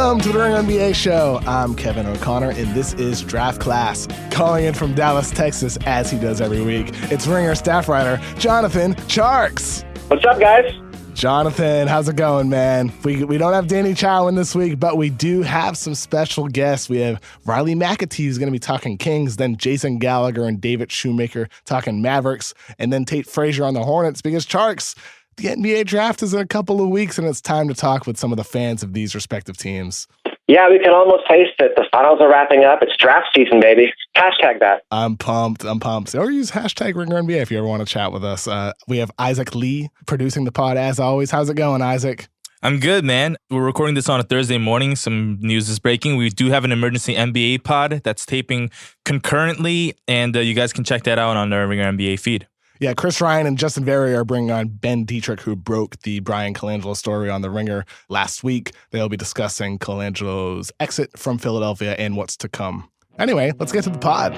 Welcome to the Ringer NBA show. I'm Kevin O'Connor, and this is Draft Class. Calling in from Dallas, Texas, as he does every week, it's Ringer staff writer Jonathan Tjarks. What's up, guys? Jonathan, how's it going, man? We don't have Danny Chow in this week, but we do have some special guests. We have Riley McAtee, who's going to be talking Kings, then Jason Gallagher and David Shoemaker talking Mavericks, and then Tate Frazier on the Hornets, because Tjarks, the NBA draft is in a couple of weeks, and it's time to talk with some of the fans of these respective teams. Yeah, we can almost taste it. The finals are wrapping up. It's draft season, baby. Hashtag that. I'm pumped. Or use hashtag Ringer NBA if you ever want to chat with us. We have Isaac Lee producing the pod, as always. How's it going, Isaac? I'm good, man. We're recording this on a Thursday morning. Some news is breaking. We do have an emergency NBA pod that's taping concurrently, and you guys can check that out on our Ringer NBA feed. Yeah, Chris Ryan and Justin Verrier are bringing on Ben Dietrich, who broke the Brian Colangelo story on The Ringer last week. They'll be discussing Colangelo's exit from Philadelphia and what's to come. Anyway, let's get to the pod.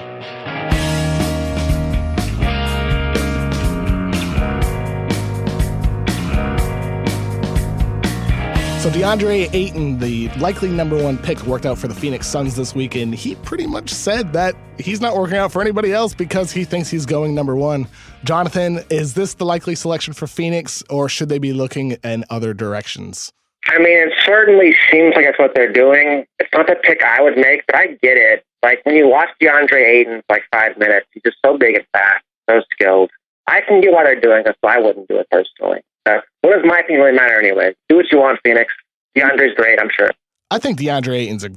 So Deandre Ayton, the likely number one pick, worked out for the Phoenix Suns this week, and he pretty much said that he's not working out for anybody else because he thinks he's going number one. Jonathan, is this the likely selection for Phoenix, or should they be looking in other directions? I mean, it certainly seems like that's what they're doing. It's not the pick I would make, but I get it. Like, when you watch DeAndre Ayton for like 5 minutes, he's just so big and fast, so skilled. I can get why they're doing this, but I wouldn't do it personally. What does my opinion really matter anyway? Do what you want, Phoenix. DeAndre's great, I'm sure. I think DeAndre Ayton's a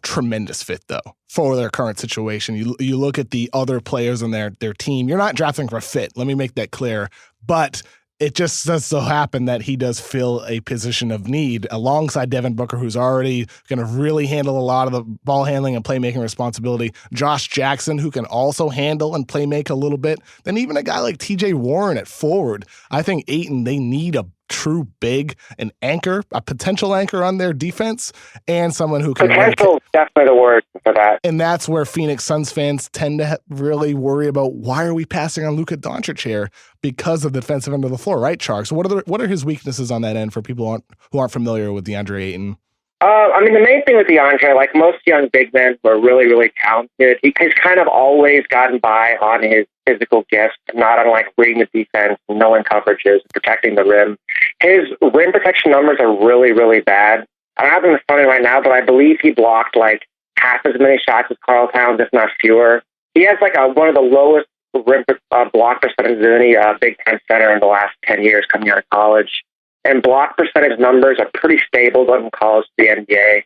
tremendous fit, though, for their current situation. You look at the other players on their team. You're not drafting for fit. Let me make that clear. But it just does so happen that he does fill a position of need alongside Devin Booker, who's already going to really handle a lot of the ball handling and playmaking responsibility. Josh Jackson, who can also handle and play make a little bit. Then even a guy like TJ Warren at forward. I think Ayton, they need a true big, an anchor, a potential anchor on their defense, and someone who can... Potential is definitely the word for that. And that's where Phoenix Suns fans tend to really worry about, why are we passing on Luka Doncic here? Because of the defensive end of the floor, right, Tjarks? What are his weaknesses on that end for people who aren't familiar with DeAndre Ayton? I mean, the main thing with DeAndre, like most young big men who are really, really talented, he's kind of always gotten by on his physical gifts, not on like reading the defense, knowing coverages, protecting the rim. His rim protection numbers are really, really bad. I don't have them in front of me right now, but I believe he blocked like half as many shots as Karl Towns, if not fewer. He has like one of the lowest rim block percentages of any Big Ten center in the last 10 years coming out of college. And block percentage numbers are pretty stable going from college to the NBA.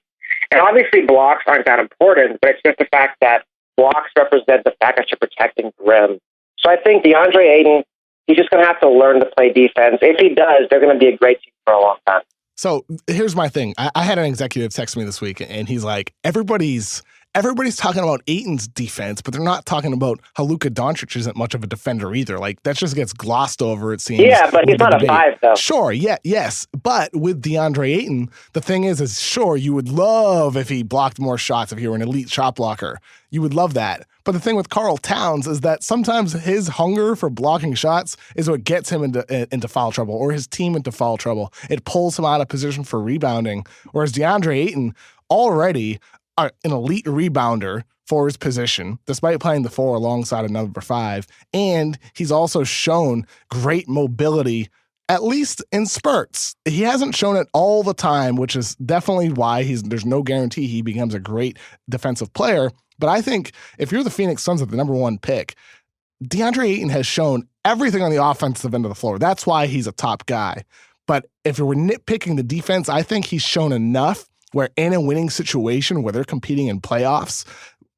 And obviously blocks aren't that important, but it's just the fact that blocks represent the fact that you're protecting the rim. So I think DeAndre Ayton, he's just going to have to learn to play defense. If he does, they're going to be a great team for a long time. So here's my thing. I had an executive text me this week, and he's like, everybody's talking about Ayton's defense, but they're not talking about how Luka Doncic isn't much of a defender either. Like, that just gets glossed over, it seems. Yeah, but he's not a 5, though. Sure, yes. But with DeAndre Ayton, the thing is sure, you would love if he blocked more shots, if he were an elite shot blocker. You would love that. But the thing with Karl Towns is that sometimes his hunger for blocking shots is what gets him into foul trouble, or his team into foul trouble. It pulls him out of position for rebounding. Whereas DeAndre Ayton, already an elite rebounder for his position, despite playing the 4 alongside a number 5. And he's also shown great mobility, at least in spurts. He hasn't shown it all the time, which is definitely why there's no guarantee he becomes a great defensive player. But I think if you're the Phoenix Suns at the number 1 pick, DeAndre Ayton has shown everything on the offensive end of the floor. That's why he's a top guy. But if we're nitpicking the defense, I think he's shown enough where in a winning situation, where they're competing in playoffs,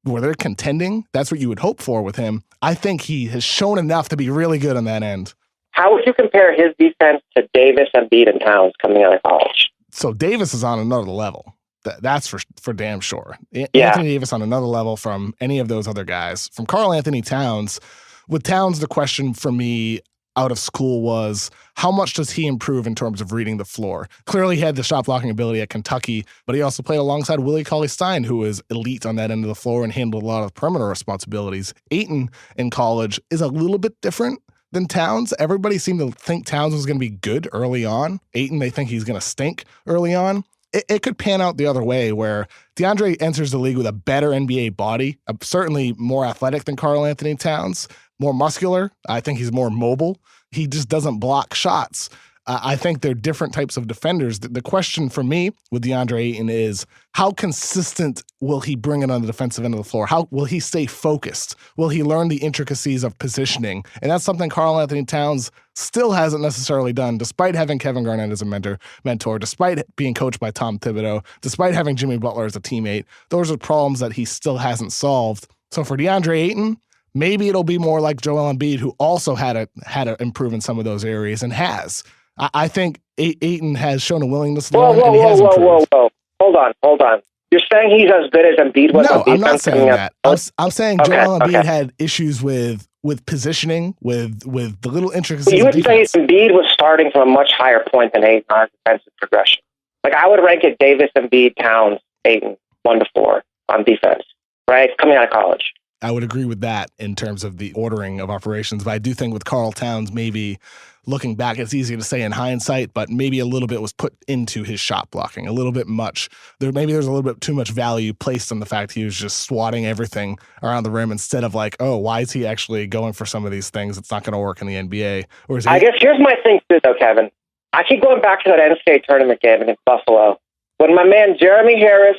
where they're contending, that's what you would hope for with him. I think he has shown enough to be really good on that end. How would you compare his defense to Davis, Embiid, and Towns coming out of college? So Davis is on another level. That's for damn sure. Yeah. Anthony Davis on another level from any of those other guys. From Karl Anthony Towns, with Towns, the question for me out of school was, how much does he improve in terms of reading the floor? Clearly he had the shot blocking ability at Kentucky, but he also played alongside Willie Cauley-Stein, who is elite on that end of the floor and handled a lot of perimeter responsibilities. Ayton in college is a little bit different than Towns. Everybody seemed to think Towns was going to be good early on. Ayton, they think he's going to stink early on. it could pan out the other way where DeAndre enters the league with a better NBA body, certainly more athletic than Karl Anthony Towns, more muscular. I think he's more mobile. He just doesn't block shots. I think they're different types of defenders. The question for me with DeAndre Ayton is, how consistent will he bring it on the defensive end of the floor? How will he stay focused? Will he learn the intricacies of positioning? And that's something Karl Anthony Towns still hasn't necessarily done, despite having Kevin Garnett as a mentor, despite being coached by Tom Thibodeau, despite having Jimmy Butler as a teammate. Those are problems that he still hasn't solved. So for DeAndre Ayton, maybe it'll be more like Joel Embiid, who also had to improve in some of those areas and has. I think Ayton has shown a willingness to learn, and he has improved. Whoa. Hold on. You're saying he's as good as Embiid was on defense? No, I'm not saying that. I'm saying Joel Embiid okay. had issues with positioning, with the little intricacies You of would defense. say Embiid was starting from a much higher point than Ayton on defensive progression. Like, I would rank it Davis, Embiid, Towns, Ayton, 1 to 4 on defense, right? Coming out of college. I would agree with that in terms of the ordering of operations, but I do think with Karl Towns, maybe looking back, it's easy to say in hindsight, but maybe a little bit was put into his shot blocking, a little bit much. Maybe there's a little bit too much value placed on the fact he was just swatting everything around the rim instead of like, oh, why is he actually going for some of these things? It's not going to work in the NBA. Or is he- I guess here's my thing too, though, Kevin. I keep going back to that NCAA tournament game against Buffalo. When my man Jeremy Harris,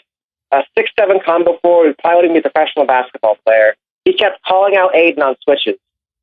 a 6'7" combo forward who probably wouldn't be a professional basketball player, he kept calling out Ayton on switches.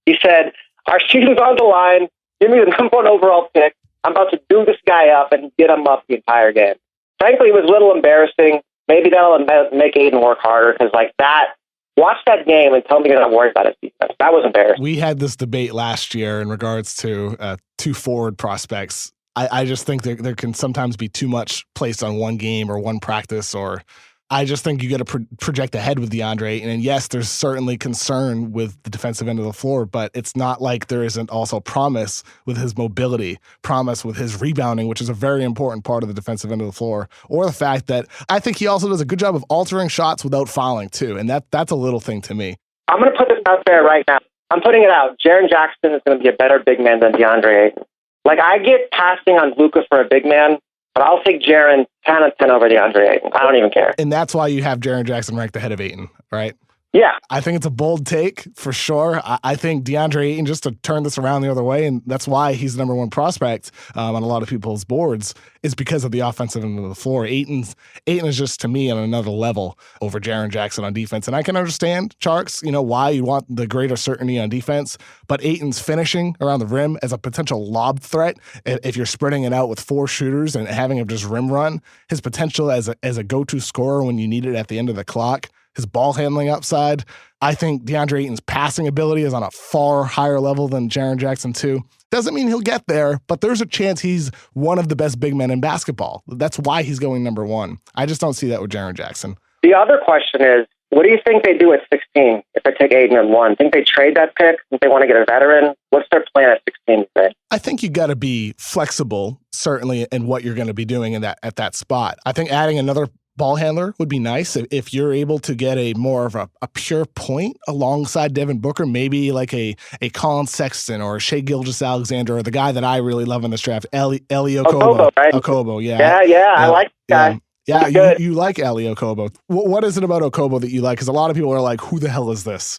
He said, our season's on the line. Give me the number 1 overall pick. I'm about to do this guy up and get him up the entire game. Frankly, it was a little embarrassing. Maybe that'll make Ayton work harder because like that, watch that game and tell me you're not worried about his defense. That was embarrassing. We had this debate last year in regards to 2 forward prospects. I just think there can sometimes be too much placed on one game or one practice, or I just think you got to project ahead with DeAndre Ayton. And yes, there's certainly concern with the defensive end of the floor, but it's not like there isn't also promise with his mobility, promise with his rebounding, which is a very important part of the defensive end of the floor, or the fact that I think he also does a good job of altering shots without fouling too. And that's a little thing to me. I'm going to put this out there right now. I'm putting it out. Jaren Jackson is going to be a better big man than DeAndre Ayton. Like, I get passing on Luka for a big man, but I'll take Jaren 10 of 10 over DeAndre Ayton. I don't even care. And that's why you have Jaren Jackson ranked ahead of Ayton, right? Yeah. I think it's a bold take for sure. I think DeAndre Ayton, just to turn this around the other way, and that's why he's the number 1 prospect on a lot of people's boards, is because of the offensive end of the floor. Ayton is just, to me, on another level over Jaren Jackson on defense. And I can understand, Tjarks, why you want the greater certainty on defense, but Ayton's finishing around the rim as a potential lob threat, if you're spreading it out with 4 shooters and having him just rim run, his potential as a go-to scorer when you need it at the end of the clock, his ball handling upside. I think DeAndre Ayton's passing ability is on a far higher level than Jaren Jackson too. Doesn't mean he'll get there, but there's a chance he's one of the best big men in basketball. That's why he's going number 1. I just don't see that with Jaren Jackson. The other question is, what do you think they do at 16 if they take Ayton at 1? Think they trade that pick? Think they want to get a veteran? What's their plan at 16 today? I think you got to be flexible, certainly, in what you're going to be doing at that spot. I think adding another ball handler would be nice if you're able to get a more of a pure point alongside Devin Booker, maybe like a Colin Sexton or a Shai Gilgeous-Alexander, or the guy that I really love in this draft, Eli Okobo. Right? Okobo, yeah. Yeah, I like that guy. Yeah, you like Eli Okobo. What is it about Okobo that you like? Because a lot of people are like, who the hell is this?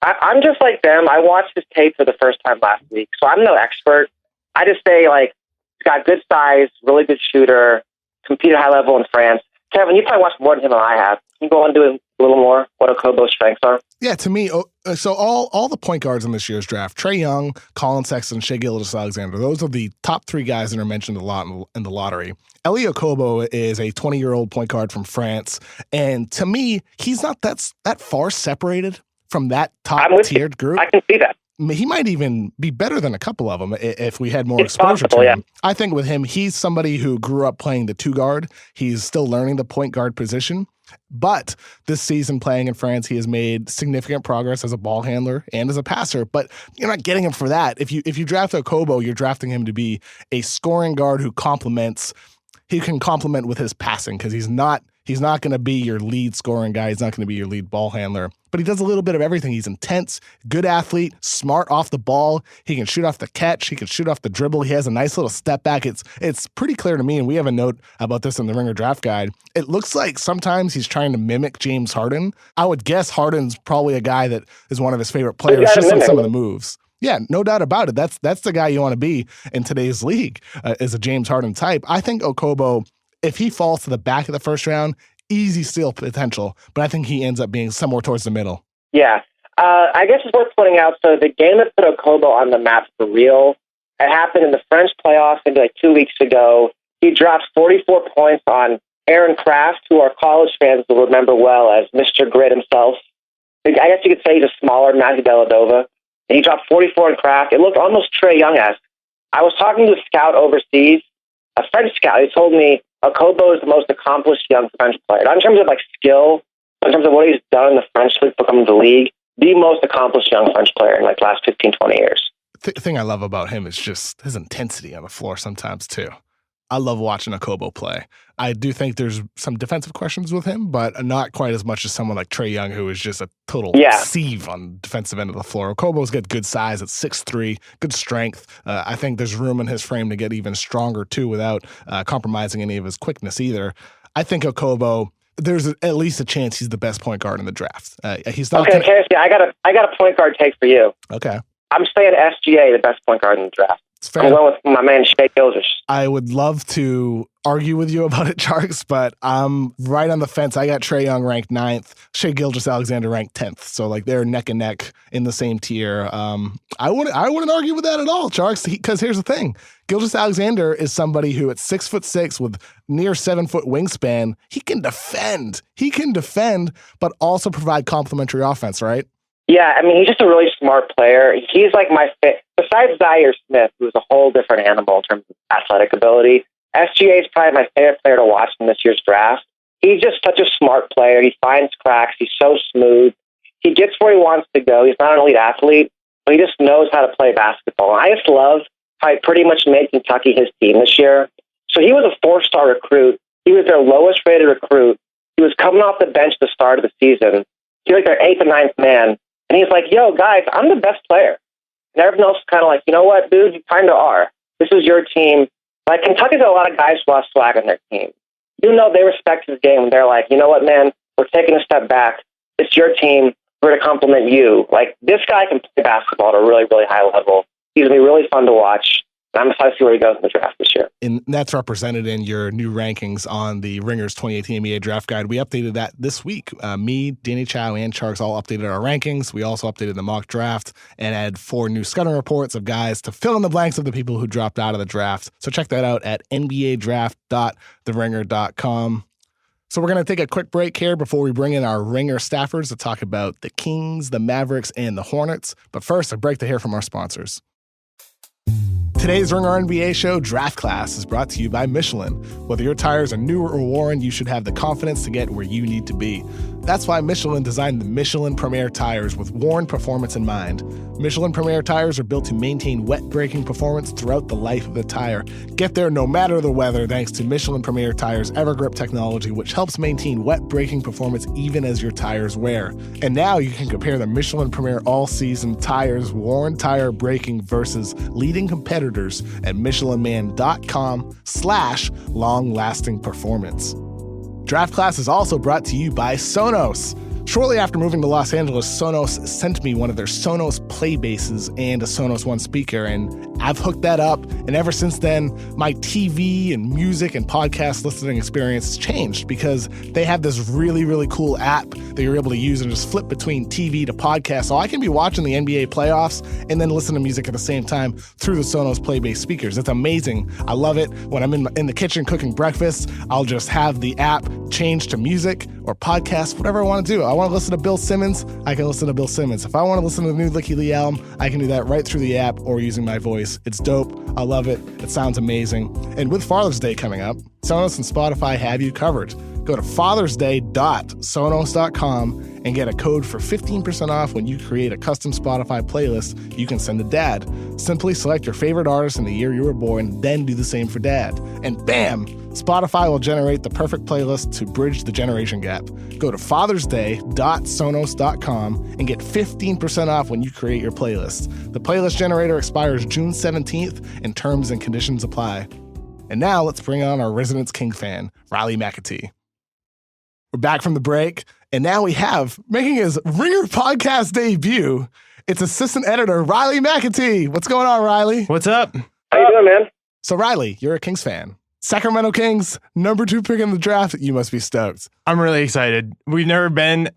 I'm just like them. I watched his tape for the first time last week, so I'm no expert. I just say, like, he's got good size, really good shooter, competed high level in France. Kevin, you probably watched more than him than I have. Can you go on and do a little more what Okobo's strengths are? Yeah, to me, so all the point guards in this year's draft, Trae Young, Colin Sexton, Shai Gilgeous-Alexander, those are the top 3 guys that are mentioned a lot in the lottery. Eli Okobo is a 20-year-old point guard from France, and to me, he's not that far separated from that top-tiered group. I can see that. He might even be better than a couple of them if we had more exposure to him. I think with him, he's somebody who grew up playing the 2 guard. He's still learning the point guard position. But this season playing in France, he has made significant progress as a ball handler and as a passer. But you're not getting him for that. If you draft Okobo, you're drafting him to be a scoring guard who complements. He can complement with his passing because he's not He's not going to be your lead scoring guy. He's not going to be your lead ball handler. But he does a little bit of everything. He's intense, good athlete, smart off the ball. He can shoot off the catch. He can shoot off the dribble. He has a nice little step back. It's pretty clear to me, and we have a note about this in the Ringer Draft Guide. It looks like sometimes he's trying to mimic James Harden. I would guess Harden's probably a guy that is one of his favorite players just on some of the moves. Yeah, no doubt about it. That's the guy you want to be in today's league, is a James Harden type. I think Okobo, if he falls to the back of the first round, easy steal potential, but I think he ends up being somewhere towards the middle. Yeah. I guess it's worth pointing out, so the game that put Okobo on the map for real, it happened in the French playoffs maybe like 2 weeks ago. He dropped 44 points on Aaron Kraft, who our college fans will remember well as Mr. Grid himself. I guess you could say he's a smaller Matthew Dellavedova. And he dropped 44 in Kraft. It looked almost Trae Young-esque. I was talking to a scout overseas, a French scout. He told me Okobo is the most accomplished young French player. Not in terms of like skill, but in terms of what he's done in the French league, becoming the league, the most accomplished young French player in like the last 15, 20 years. The thing I love about him is just his intensity on the floor sometimes too. I love watching Okobo play. I do think there's some defensive questions with him, but not quite as much as someone like Trae Young, who is just a total sieve on the defensive end of the floor. Okobo's got good size at 6'3", good strength. I think there's room in his frame to get even stronger too without compromising any of his quickness either. I think Okobo, there's at least a chance he's the best point guard in the draft. He's not okay, I got a point guard take for you. Okay. I'm saying SGA, the best point guard in the draft. I'm going with my man Shai Gilgeous. I would love to argue with you about it, Tjarks, but I'm right on the fence. I got Trae Young ranked 9th, Shai Gilgeous-Alexander ranked 10th. So like they're neck and neck in the same tier. I wouldn't argue with that at all, Tjarks, because here's the thing. Gilgeous-Alexander is somebody who at 6'6" with near 7-foot wingspan, he can defend, but also provide complementary offense, right? Yeah, I mean, he's just a really smart player. He's like my fit. Besides Zaire Smith, who's a whole different animal in terms of athletic ability, SGA is probably my favorite player to watch in this year's draft. He's just such a smart player. He finds cracks. He's so smooth. He gets where he wants to go. He's not an elite athlete, but he just knows how to play basketball. And I just love how he pretty much made Kentucky his team this year. So he was a 4-star recruit. He was their lowest rated recruit. He was coming off the bench at the start of the season. He was like their 8th and 9th man. And he's like, yo, guys, I'm the best player. And everyone else is kind of like, you know what, dude, you kind of are. This is your team. Like, Kentucky's got a lot of guys who have swag on their team. You know they respect his game. They're like, you know what, man, we're taking a step back. It's your team. We're going to compliment you. Like, this guy can play basketball at a really, really high level. He's going to be really fun to watch. I'm excited to see where he goes in the draft this year. And that's represented in your new rankings on the Ringer's 2018 NBA Draft Guide. We updated that this week. Me, Danny Chow, and Tjarks all updated our rankings. We also updated the mock draft and added 4 new scouting reports of guys to fill in the blanks of the people who dropped out of the draft. So check that out at nbadraft.theringer.com. So we're going to take a quick break here before we bring in our Ringer staffers to talk about the Kings, the Mavericks, and the Hornets. But first, a break to hear from our sponsors. Today's Ringer NBA show, Draft Class, is brought to you by Michelin. Whether your tires are new or worn, you should have the confidence to get where you need to be. That's why Michelin designed the Michelin Premier tires with worn performance in mind. Michelin Premier tires are built to maintain wet-breaking performance throughout the life of the tire. Get there no matter the weather thanks to Michelin Premier tires' EverGrip technology, which helps maintain wet-breaking performance even as your tires wear. And now you can compare the Michelin Premier all-season tires worn tire breaking versus leading competitors at michelinman.com/long-lasting performance. Draft Class is also brought to you by Sonos. Shortly after moving to Los Angeles, Sonos sent me one of their Sonos Play bases and a Sonos One speaker, and I've hooked that up. And ever since then, my TV and music and podcast listening experience has changed because they have this really, really cool app that you're able to use and just flip between TV to podcast. So I can be watching the NBA playoffs and then listen to music at the same time through the Sonos Play-based speakers. It's amazing. I love it. When I'm in the kitchen cooking breakfast, I'll just have the app change to music or podcast, whatever I want to do. I want to listen to Bill Simmons, I can listen to Bill Simmons. If I want to listen to the new Licky Lee album, I can do that right through the app or using my voice. It's dope. I love it. It sounds amazing. And with Father's Day coming up, Sonos and Spotify have you covered. Go to fathersday.sonos.com and get a code for 15% off when you create a custom Spotify playlist you can send to Dad. Simply select your favorite artist in the year you were born, then do the same for Dad. And bam! Spotify will generate the perfect playlist to bridge the generation gap. Go to fathersday.sonos.com and get 15% off when you create your playlist. The playlist generator expires June 17th and terms and conditions apply. And now let's bring on our resident King fan, Riley McAtee. We're back from the break, and now we have, making his Ringer podcast debut, it's assistant editor Riley McAtee. What's going on, Riley? What's up? How you doing, man? So, Riley, you're a Kings fan. Sacramento Kings, number 2 pick in the draft. You must be stoked. I'm really excited. We've never been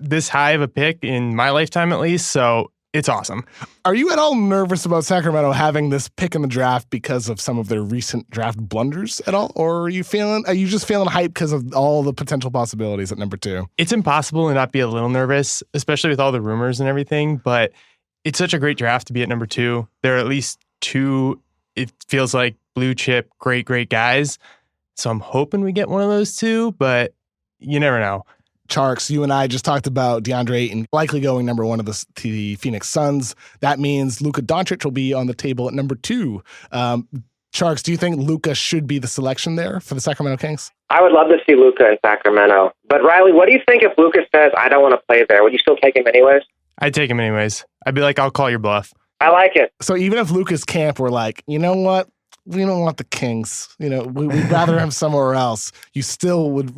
this high of a pick in my lifetime, at least, so it's awesome. Are you at all nervous about Sacramento having this pick in the draft because of some of their recent draft blunders at all? Or are you just feeling hyped because of all the potential possibilities at number 2? It's impossible to not be a little nervous, especially with all the rumors and everything, but it's such a great draft to be at number 2. There are at least 2, it feels like, blue chip, great guys. So I'm hoping we get one of those 2, but you never know. Tjarks, you and I just talked about Deandre Ayton likely going number 1 of the Phoenix Suns. That means Luka Doncic will be on the table at number 2. Tjarks, do you think Luka should be the selection there for the Sacramento Kings? I would love to see Luka in Sacramento. But Riley, what do you think if Luka says, I don't want to play there? Would you still take him anyways? I'd take him anyways. I'd be like, I'll call your bluff. I like it. So even if Luka's camp were like, you know what? We don't want the Kings. We'd rather him somewhere else. You still would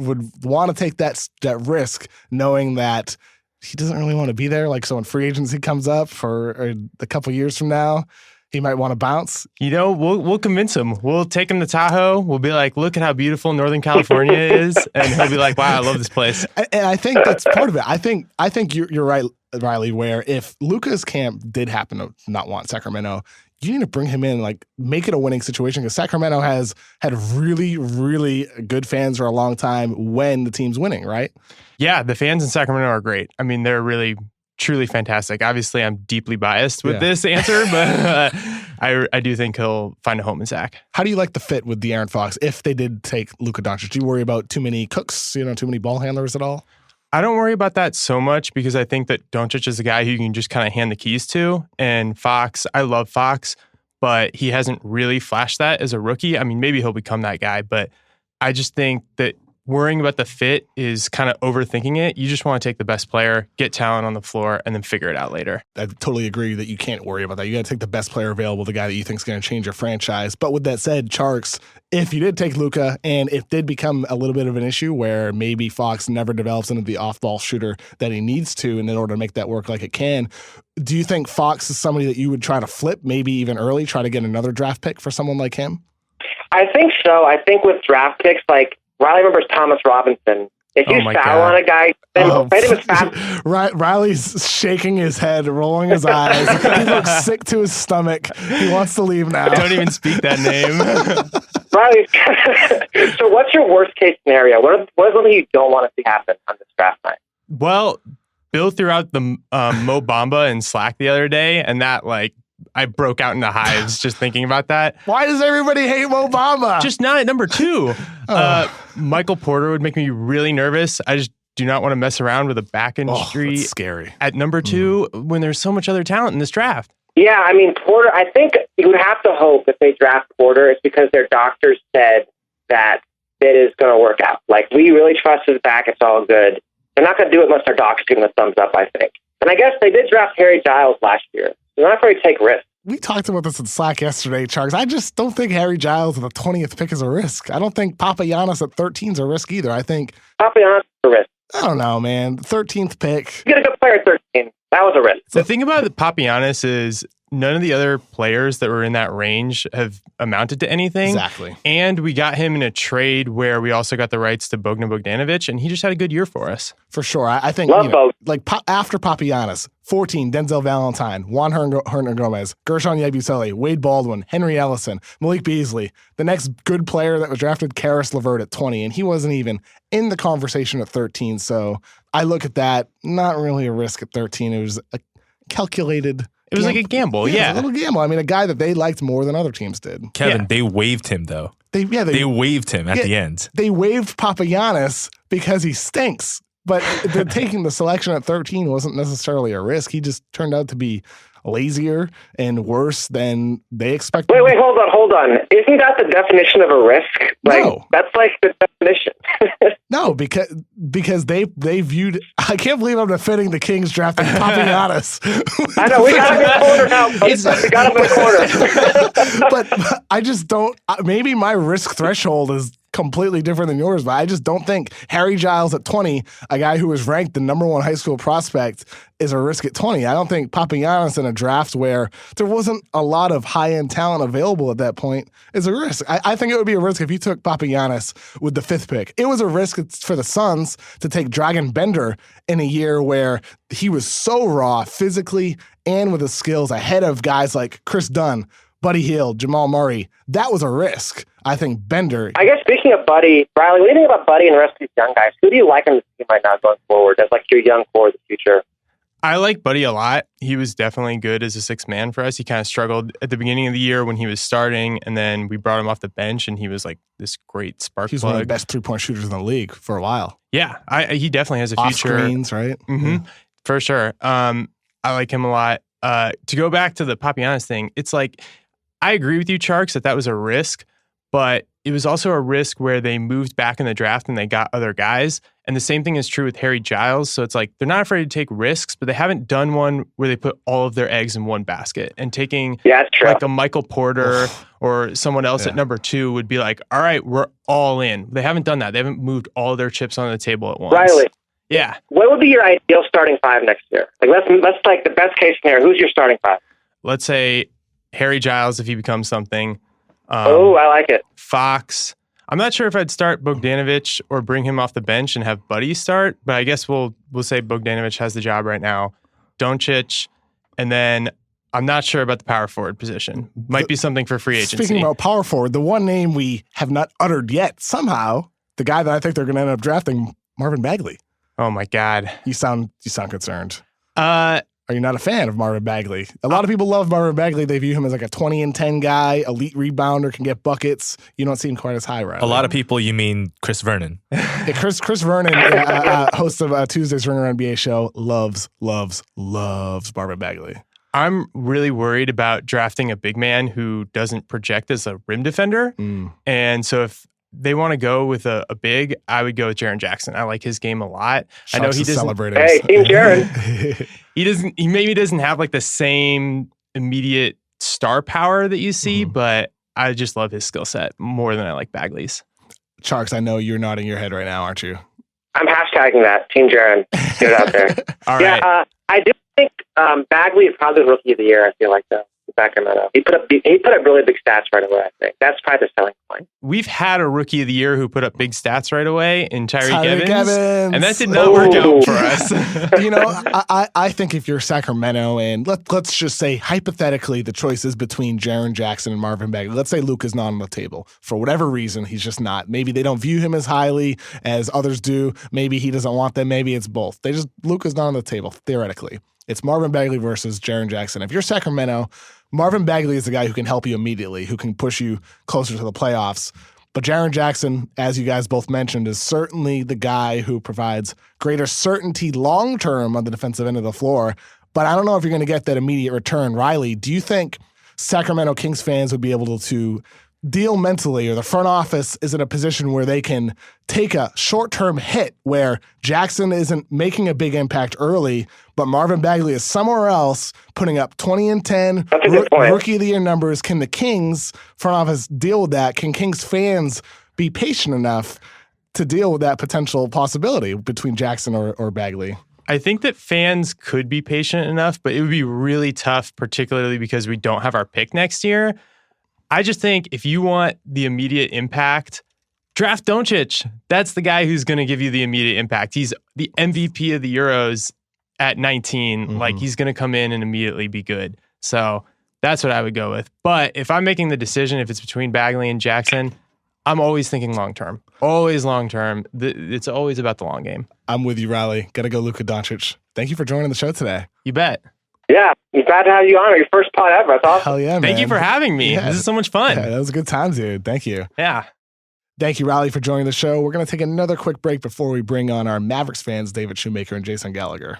want to take that risk, knowing that he doesn't really want to be there. Like, so when free agency comes up for a couple years from now, he might want to bounce. We'll convince him. We'll take him to Tahoe. We'll be like, look at how beautiful Northern California is, and he'll be like, wow, I love this place. And I think that's part of it. I think you're right, Riley. Where if Luka's camp did happen to not want Sacramento, you need to bring him in, like, make it a winning situation, because Sacramento has had really, really good fans for a long time when the team's winning, right? Yeah, the fans in Sacramento are great. I mean, they're really, truly fantastic. Obviously, I'm deeply biased with this answer, but I do think he'll find a home in Sac. How do you like the fit with De'Aaron Fox if they did take Luka Doncic? Do you worry about too many cooks, too many ball handlers at all? I don't worry about that so much because I think that Doncic is a guy who you can just kind of hand the keys to. And Fox, I love Fox, but he hasn't really flashed that as a rookie. I mean, maybe he'll become that guy, but I just think that worrying about the fit is kind of overthinking it. You just want to take the best player, get talent on the floor, and then figure it out later. I totally agree that you can't worry about that. You got to take the best player available, the guy that you think is going to change your franchise. But with that said, Tjarks, if you did take Luka and it did become a little bit of an issue where maybe Fox never develops into the off-ball shooter that he needs to in order to make that work like it can, do you think Fox is somebody that you would try to flip, maybe even early, try to get another draft pick for someone like him? I think so. I think with draft picks, like, Riley remembers Thomas Robinson. If you foul on a guy, then hit him as fast. Riley's shaking his head, rolling his eyes. He looks sick to his stomach. He wants to leave now. Don't even speak that name. Riley, so what's your worst case scenario? What is something you don't want to see happen on this draft night? Well, Bill threw out the Mo Bamba in Slack the other day, and that, like, I broke out into hives just thinking about that. Why does everybody hate Mo Bamba? Just not at number 2. Michael Porter would make me really nervous. I just do not want to mess around with a back industry. That's scary. At number 2 when there's so much other talent in this draft. Yeah, I mean, Porter, I think you would have to hope if they draft Porter, it's because their doctors said that it is going to work out. Like, we really trust his back. It's all good. They're not going to do it unless their doctors give them a thumbs up, I think. And I guess they did draft Harry Giles last year. They're not going to take risks. We talked about this in Slack yesterday, Tjarks. I just don't think Harry Giles at the 20th pick is a risk. I don't think Papagiannis at 13 is a risk either. I think Papagiannis is a risk. I don't know, man. 13th pick. You get a good player at 13. That was a risk. The thing about Papagiannis is none of the other players that were in that range have amounted to anything. Exactly. And we got him in a trade where we also got the rights to Bogdan Bogdanovic, and he just had a good year for us. For sure. I think, after Papagiannis, 14, Denzel Valentine, Juan Hernangomez, Gershon Yabusele, Wade Baldwin, Henry Ellison, Malik Beasley. The next good player that was drafted, Karis Levert at 20, and he wasn't even in the conversation at 13. So I look at that, not really a risk at 13. It was a calculated... It was like a gamble, yeah. It was a little gamble. I mean, a guy that they liked more than other teams did. Kevin, they waived him, though. They waived him at the end. They waived Papagiannis because he stinks. But taking the selection at 13 wasn't necessarily a risk. He just turned out to be lazier and worse than they expected. Wait, hold on. Isn't that the definition of a risk? No. That's like the definition. No, because they viewed. I can't believe I'm defending the Kings drafting Papagiannis. I know, we got him in the corner now. We got him in the corner. But I just don't. Maybe my risk threshold is completely different than yours, but I just don't think Harry Giles at 20, a guy who was ranked the number one high school prospect, is a risk at 20. I don't think Papagiannis in a draft where there wasn't a lot of high-end talent available at that point is a risk. I think it would be a risk if you took Papagiannis with the 5th pick. It was a risk for the Suns to take Dragon Bender in a year where he was so raw physically and with his skills ahead of guys like Chris Dunn, Buddy Hield, Jamal Murray. That was a risk. I think Bender. I guess speaking of Buddy, Riley, what do you think about Buddy and the rest of these young guys? Who do you like on the team right now going forward as like your young core of the future? I like Buddy a lot. He was definitely good as a 6th man for us. He kind of struggled at the beginning of the year when he was starting, and then we brought him off the bench, and he was like this great spark plug. He's one of the best 3-point shooters in the league for a while. Yeah, he definitely has a Off future. screens, right? Mm-hmm. Yeah. For sure. I like him a lot. To go back to the Papagiannis thing, it's like, I agree with you, Tjarks, that was a risk, but it was also a risk where they moved back in the draft and they got other guys. And the same thing is true with Harry Giles. So it's like, they're not afraid to take risks, but they haven't done one where they put all of their eggs in one basket. And taking like a Michael Porter or someone else at number 2 would be like, all right, we're all in. They haven't done that. They haven't moved all their chips on the table at once. Riley. Yeah. What would be your ideal starting 5 next year? Like let's like the best case scenario. Who's your starting 5? Let's say Harry Giles if he becomes something. I like it. Fox. I'm not sure if I'd start Bogdanovic or bring him off the bench and have Buddy start, but I guess we'll say Bogdanovic has the job right now. Doncic, and then I'm not sure about the power forward position. Might be something for free agency. Speaking about power forward, the one name we have not uttered yet, somehow, the guy that I think they're going to end up drafting, Marvin Bagley. Oh my God. You sound concerned. Are you not a fan of Marvin Bagley? A lot of people love Marvin Bagley. They view him as like a 20-10 guy, elite rebounder, can get buckets. You don't see him quite as high, right? A lot of people, you mean Chris Vernon. Yeah, Chris Vernon, host of Tuesday's Ringer NBA show, loves Marvin Bagley. I'm really worried about drafting a big man who doesn't project as a rim defender. And so if they want to go with a big, I would go with Jaren Jackson. I like his game a lot. Sharks I know he doesn't. Celebrating. Hey, Team Jaren. He maybe doesn't have like the same immediate star power that you see, but I just love his skill set more than I like Bagley's. Tjarks, I know you're nodding your head right now, aren't you? I'm hashtagging that. Team Jaren. Get it out there. All right. I do think Bagley is probably rookie of the year, I feel like, though. Sacramento. He put up really big stats right away, I think. That's probably the selling point. We've had a rookie of the year who put up big stats right away in Tyreke Evans. And that did not Ooh. work out for us. You know, I think if you're Sacramento and let's just say hypothetically the choice is between Jaren Jackson and Marvin Bagley. Let's say Luke is not on the table. For whatever reason, he's just not. Maybe they don't view him as highly as others do. Maybe he doesn't want them. Maybe it's both. Luke is not on the table, theoretically. It's Marvin Bagley versus Jaren Jackson. If you're Sacramento, Marvin Bagley is the guy who can help you immediately, who can push you closer to the playoffs. But Jaren Jackson, as you guys both mentioned, is certainly the guy who provides greater certainty long-term on the defensive end of the floor. But I don't know if you're going to get that immediate return. Riley, do you think Sacramento Kings fans would be able to deal mentally, or the front office is in a position where they can take a short-term hit where Jackson isn't making a big impact early, but Marvin Bagley is somewhere else putting up 20 and 10, rookie of the year numbers? Can the Kings front office deal with that? Can Kings fans be patient enough to deal with that potential possibility between Jackson or Bagley? I think that fans could be patient enough, but it would be really tough, particularly because we don't have our pick next year. I just think if you want the immediate impact, draft Doncic. That's the guy who's going to give you the immediate impact. He's the MVP of the Euros at 19. Like, he's going to come in and immediately be good. So that's what I would go with. But if I'm making the decision, if it's between Bagley and Jackson, I'm always thinking long-term. Always long-term. It's always about the long game. I'm with you, Riley. Got to go Luka Doncic. Thank you for joining the show today. You bet. Yeah, I'm glad to have you on. Your first pod ever. That's awesome. Hell yeah, man. Thank you for having me. Yeah. This is so much fun. Yeah, that was a good time, dude. Thank you. Yeah. Thank you, Riley, for joining the show. We're going to take another quick break before we bring on our Mavericks fans, David Shoemaker and Jason Gallagher.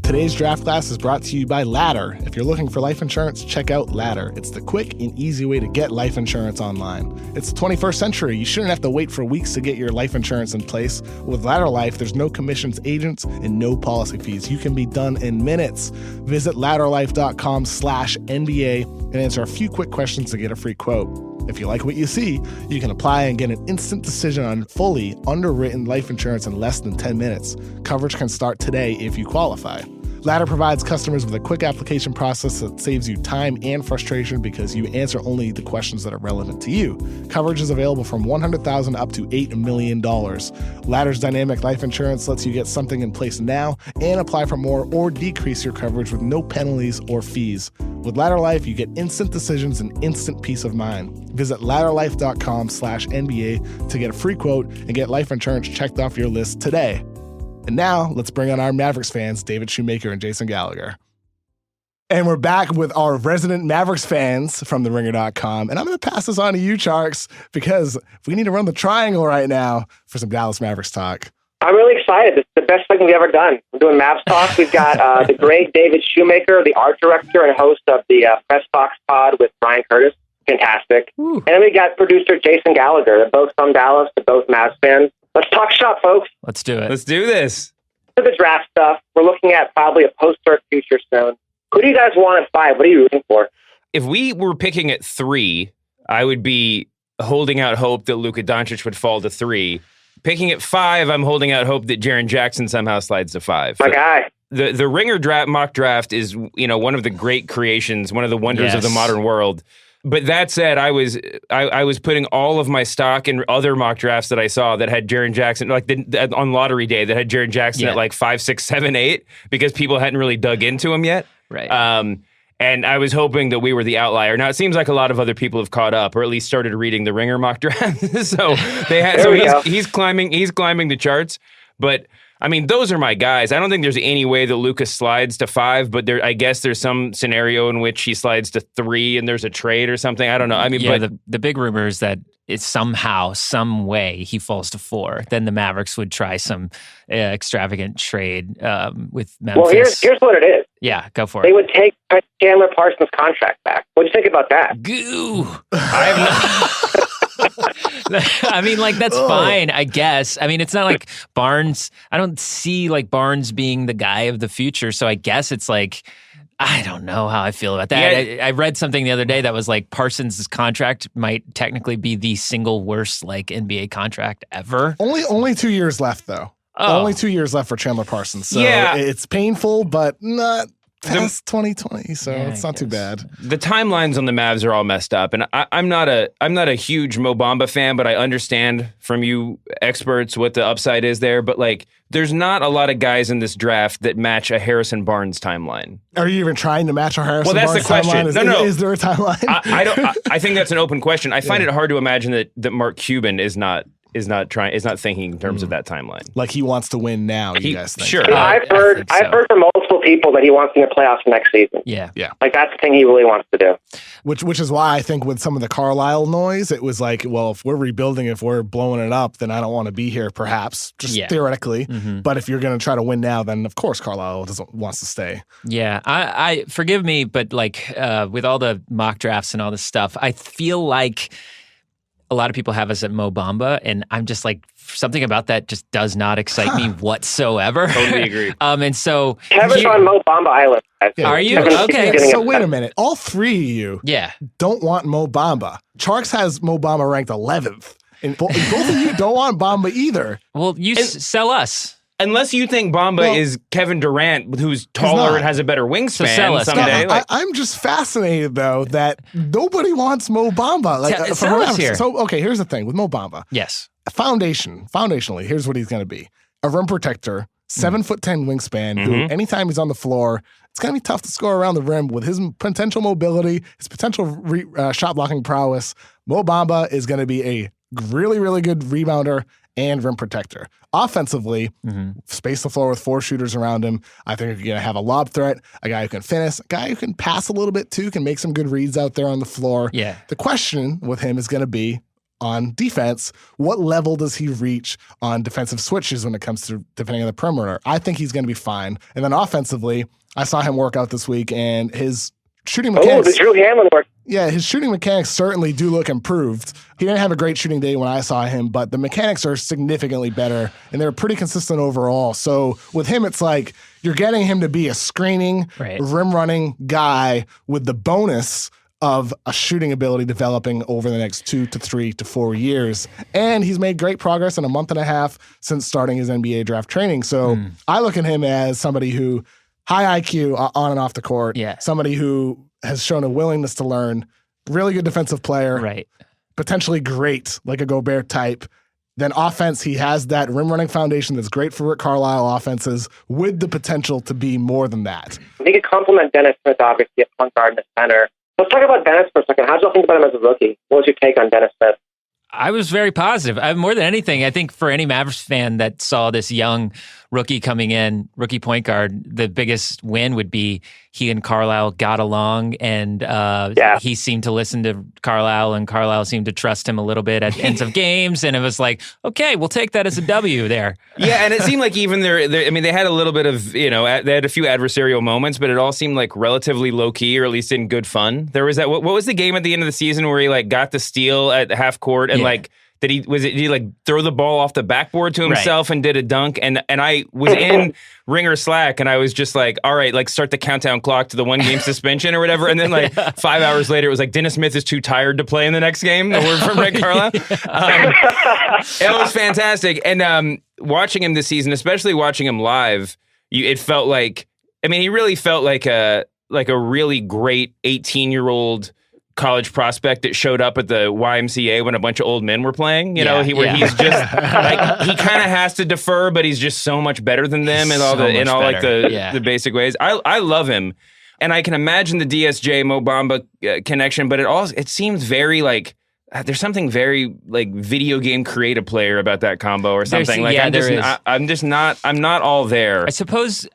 Today's draft class is brought to you by Ladder. If you're looking for life insurance, check out Ladder. It's the quick and easy way to get life insurance online. It's the 21st century. You shouldn't have to wait for weeks to get your life insurance in place. With Ladder Life, there's no commissions, agents, and no policy fees. You can be done in minutes. Visit ladderlife.com/NBA and answer a few quick questions to get a free quote. If you like what you see, you can apply and get an instant decision on fully underwritten life insurance in less than 10 minutes. Coverage can start today if you qualify. Ladder provides customers with a quick application process that saves you time and frustration because you answer only the questions that are relevant to you. Coverage is available from $100,000 up to $8 million. Ladder's dynamic life insurance lets you get something in place now and apply for more or decrease your coverage with no penalties or fees. With Ladder Life, you get instant decisions and instant peace of mind. Visit ladderlife.com/NBA to get a free quote and get life insurance checked off your list today. And now, let's bring on our Mavericks fans, David Shoemaker and Jason Gallagher. And we're back with our resident Mavericks fans from TheRinger.com. And I'm going to pass this on to you, Tjarks, because we need to run the triangle right now for some Dallas Mavericks talk. I'm really excited. This is the best thing we've ever done. We're doing Mavs talk. We've got the great David Shoemaker, the art director and host of the Press Box pod with Brian Curtis. Fantastic. Ooh. And then we got producer Jason Gallagher. They're both from Dallas. They're both Mavs fans. Let's talk shop, folks. Let's do it. Let's do this. For the draft stuff, we're looking at probably a post-start future soon. Who do you guys want at 5? What are you rooting for? If we were picking at 3, I would be holding out hope that Luka Doncic would fall to 3. Picking at 5, I'm holding out hope that Jaren Jackson somehow slides to 5. My guy. The Ringer mock draft is, one of the great creations, one of the wonders of the modern world. But that said, I was putting all of my stock in other mock drafts that I saw that had Jaren Jackson, like on lottery day, that had Jaren Jackson at like 5, 6, 7, 8, because people hadn't really dug into him yet. Right. And I was hoping that we were the outlier. Now it seems like a lot of other people have caught up, or at least started reading the Ringer mock draft. So they had. He's climbing the charts. But I mean, those are my guys. I don't think there's any way that Luka slides to 5, but I guess there's some scenario in which he slides to 3 and there's a trade or something. I don't know. I mean, but the big rumor is that it's somehow, some way he falls to 4. Then the Mavericks would try some extravagant trade with Memphis. Well, here's what it is. Yeah, go for it. They would take Chandler Parsons' contract back. What do you think about that? Goo. I mean, like, that's fine, I guess. I mean, it's not like Barnes. I don't see like Barnes being the guy of the future. So I guess it's like, I don't know how I feel about that. Yeah. I read something the other day that was like Parsons' contract might technically be the single worst like NBA contract ever. Only 2 years left though. Only 2 years left for Chandler Parsons. So it's painful, but not past 2020, so it's not too bad. The timelines on the Mavs are all messed up, and I'm not a huge Mo Bamba fan, but I understand from you experts what the upside is there. But like, there's not a lot of guys in this draft that match a Harrison Barnes timeline. Are you even trying to match a Harrison Barnes timeline? Well, that's the question. No. Is there a timeline? I think that's an open question. I find it hard to imagine that Mark Cuban is not thinking in terms of that timeline. Like he wants to win now, you guys think? Sure. I've heard from multiple people that he wants in the playoffs next season. Yeah. Like that's the thing he really wants to do. Which is why I think with some of the Carlisle noise, it was like, well, if we're rebuilding, if we're blowing it up, then I don't want to be here, perhaps, just theoretically. Mm-hmm. But if you're going to try to win now, then of course Carlisle wants to stay. Yeah. I forgive me, but like with all the mock drafts and all this stuff, I feel like a lot of people have us at Mo Bamba, and I'm just like, something about that just does not excite me whatsoever. Totally agree. And so Kevin's on Mo Bamba Island. Yeah. Are you? Okay. So wait a minute. All three of you don't want Mo Bamba. Tjarks has Mo Bamba ranked 11th. And both of you don't want Bamba either. Well, sell us. Unless you think Bamba is Kevin Durant, who's taller and has a better wingspan someday. I'm just fascinated, though, that nobody wants Mo Bamba. Sell us here. So, okay, here's the thing with Mo Bamba. Yes. Foundationally, here's what he's going to be. A rim protector, 7'10" wingspan, who anytime he's on the floor, it's going to be tough to score around the rim with his potential mobility, his potential shot blocking prowess. Mo Bamba is going to be a really, really good rebounder and rim protector. Offensively, space the floor with 4 shooters around him. I think you're going to have a lob threat, a guy who can finish, a guy who can pass a little bit too, can make some good reads out there on the floor. Yeah. The question with him is going to be, on defense, what level does he reach on defensive switches when it comes to defending on the perimeter? I think he's going to be fine. And then offensively, I saw him work out this week, and his shooting mechanics. Oh, the Drew Hamlin work. Yeah, his shooting mechanics certainly do look improved. He didn't have a great shooting day when I saw him, but the mechanics are significantly better, and they're pretty consistent overall. So with him, it's like you're getting him to be a screening, rim-running guy with the bonus of a shooting ability developing over the next 2 to 3 to 4 years. And he's made great progress in a month and a half since starting his NBA draft training. So I look at him as somebody who, high IQ on and off the court, somebody who has shown a willingness to learn, really good defensive player, potentially great, like a Gobert type. Then offense, he has that rim-running foundation that's great for Rick Carlisle offenses with the potential to be more than that. They could complement Dennis Smith, obviously, at point guard and a center. Let's talk about Dennis for a second. How did you think about him as a rookie? What was your take on Dennis Smith? I was very positive. More than anything, I think for any Mavericks fan that saw this young rookie coming in, rookie point guard, the biggest win would be he and Carlisle got along, and he seemed to listen to Carlisle, and Carlisle seemed to trust him a little bit at ends of games, and it was like, okay, we'll take that as a W there. Yeah, and it seemed like even I mean, they had a little bit of, they had a few adversarial moments, but it all seemed like relatively low key, or at least in good fun. There was that. What was the game at the end of the season where he got the steal at half court and did he throw the ball off the backboard to himself and did a dunk? And I was in Ringer Slack, and I was just like, all right, start the countdown clock to the 1 game suspension or whatever. And then 5 hours later, it was like, Dennis Smith is too tired to play in the next game. The word from Rick Carlisle. It was fantastic. And watching him this season, especially watching him live, it felt like, he really felt like a really great 18-year-old college prospect that showed up at the YMCA when a bunch of old men were playing. He's just he kind of has to defer, but he's just so much better than them in all the basic ways. I love him, and I can imagine the DSJ Mo Bamba connection, but it seems very there's something very video game creative player about that combo or something. I'm not all there. I suppose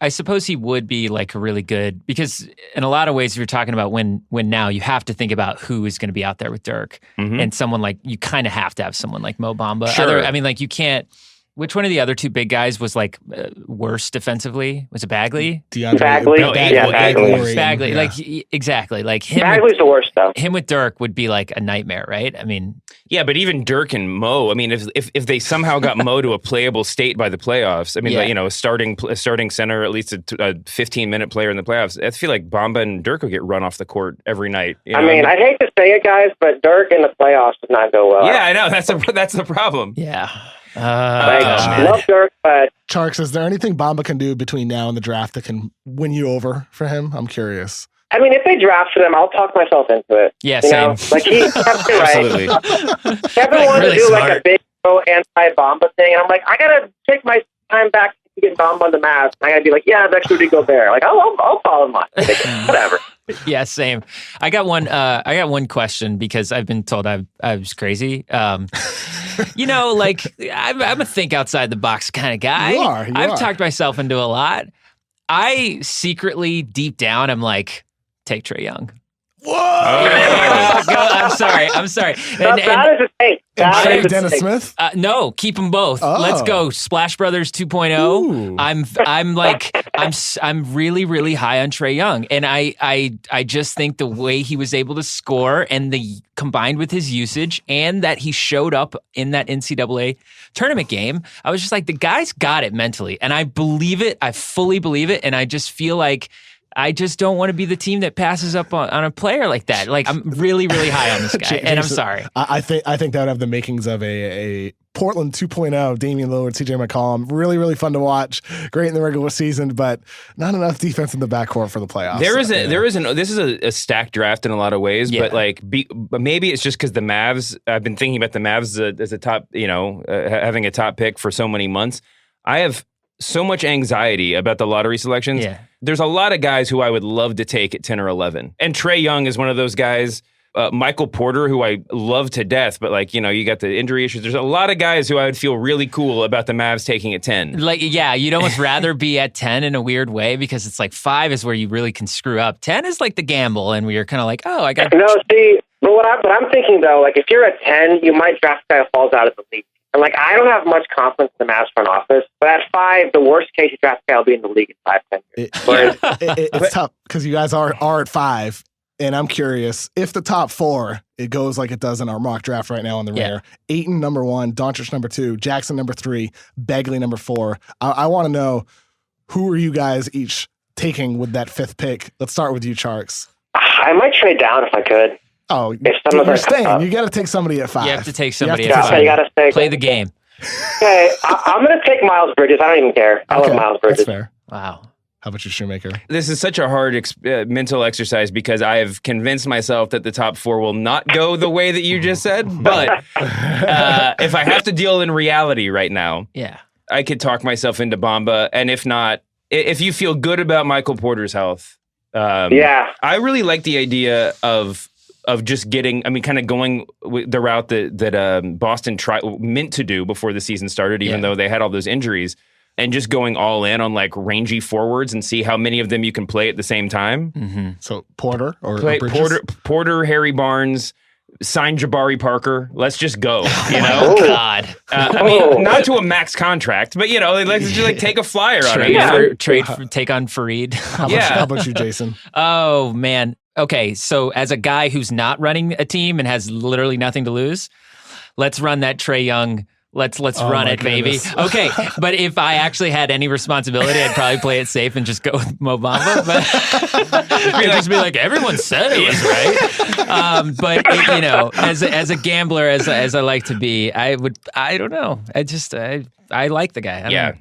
he would be a really good, because in a lot of ways, if you're talking about when now, you have to think about who is going to be out there with Dirk, and someone you kind of have to have someone like Mo Bamba. Sure. You can't. Which one of the other two big guys was worse defensively? Was it Bagley? Bagley. Bagley. Yeah. Exactly. Him. Bagley's the worst, though. Him with Dirk would be a nightmare, right? Yeah, but even Dirk and Mo, if they somehow got Mo to a playable state by the playoffs, a starting center, at least a 15-minute player in the playoffs, I feel like Bamba and Dirk would get run off the court every night. I hate to say it, guys, but Dirk in the playoffs does not go well. Yeah, I know. That's the problem. Yeah. Love Dirk, but Tjarks, is there anything Bamba can do between now and the draft that can win you over for him? I'm curious. If they drafted him, I'll talk myself into it. Yeah, same. He absolutely. Kevin wanted really to do smart. a big anti-Bamba thing, and I'm like, I gotta take my time back to get Bamba on the Mavs. I gotta be that's Rudy Gobert. I'll follow him on. Whatever. Yeah, same. I got one question, because I've been told I was crazy. I'm a think outside the box kind of guy. You are. I've talked myself into a lot. I secretly, deep down, I'm take Trae Young. Whoa! I'm sorry. That is a take. Trade Dennis Smith? No, keep them both. Oh. Let's go. Splash Brothers 2.0. I'm really, really high on Trae Young. And I just think the way he was able to score, and combined with his usage, and that he showed up in that NCAA tournament game, I was just the guy's got it mentally. And I believe it. I fully believe it. And I just feel I just don't want to be the team that passes up on a player like that. I'm really, really high on this guy, and I'm sorry. I think that would have the makings of a Portland 2.0, Damian Lillard, CJ McCollum. Really, really fun to watch. Great in the regular season, but not enough defense in the backcourt for the playoffs. This is a stacked draft in a lot of ways, but maybe it's just because the Mavs. I've been thinking about the Mavs as a top, having a top pick for so many months. I have so much anxiety about the lottery selections. Yeah. There's a lot of guys who I would love to take at 10 or 11. And Trae Young is one of those guys. Michael Porter, who I love to death, but you got the injury issues. There's a lot of guys who I would feel really cool about the Mavs taking at 10. You'd almost rather be at 10 in a weird way, because it's 5 is where you really can screw up. 10 is the gamble, and we are kind of I got. No, see, But what I'm thinking, though, like, if you're at 10, you might draft a guy who falls out of the league. And, like, I don't have much confidence in the Mavs front office. But at 5, the worst case you draft a guy will be in the league in 5-10 years. It's tough because you guys are at 5. And I'm curious, if the top 4, it goes like it does in our mock draft right now on the Ringer. Ayton, number 1, Doncic, number 2, Jackson, number 3, Begley, number 4. I want to know, who are you guys each taking with that 5th pick? Let's start with you, Tjarks. I might trade down if I could. Oh, you're staying. You got to take somebody at 5. You have to take somebody at 5. You got to stay. Play the game. Okay, I'm going to take Miles Bridges. I don't even care. I love Miles Bridges. That's fair. Wow. How about you, Shoemaker? This is such a hard mental exercise because I have convinced myself that the top 4 will not go the way that you just said. But if I have to deal in reality right now, I could talk myself into Bamba. And if not, if you feel good about Michael Porter's health, I really like the idea of just getting, kind of going the route that Boston meant to do before the season started, even though they had all those injuries. And just going all in on like rangy forwards and see how many of them you can play at the same time. Mm-hmm. So Porter or Porter, Harry Barnes, sign Jabari Parker. Let's just go. You know, oh God. Not to a max contract, but let's just take a flyer on it. Take on Fareed. How about you, Jason? Oh man. Okay, so as a guy who's not running a team and has literally nothing to lose, let's run that Trae Young. Let's run it, goodness. baby. Okay, but if I actually had any responsibility, I'd probably play it safe and just go with Mo Bamba. But I'd just be like, everyone said it was right. But as a gambler, as I like to be, I don't know. I like the guy.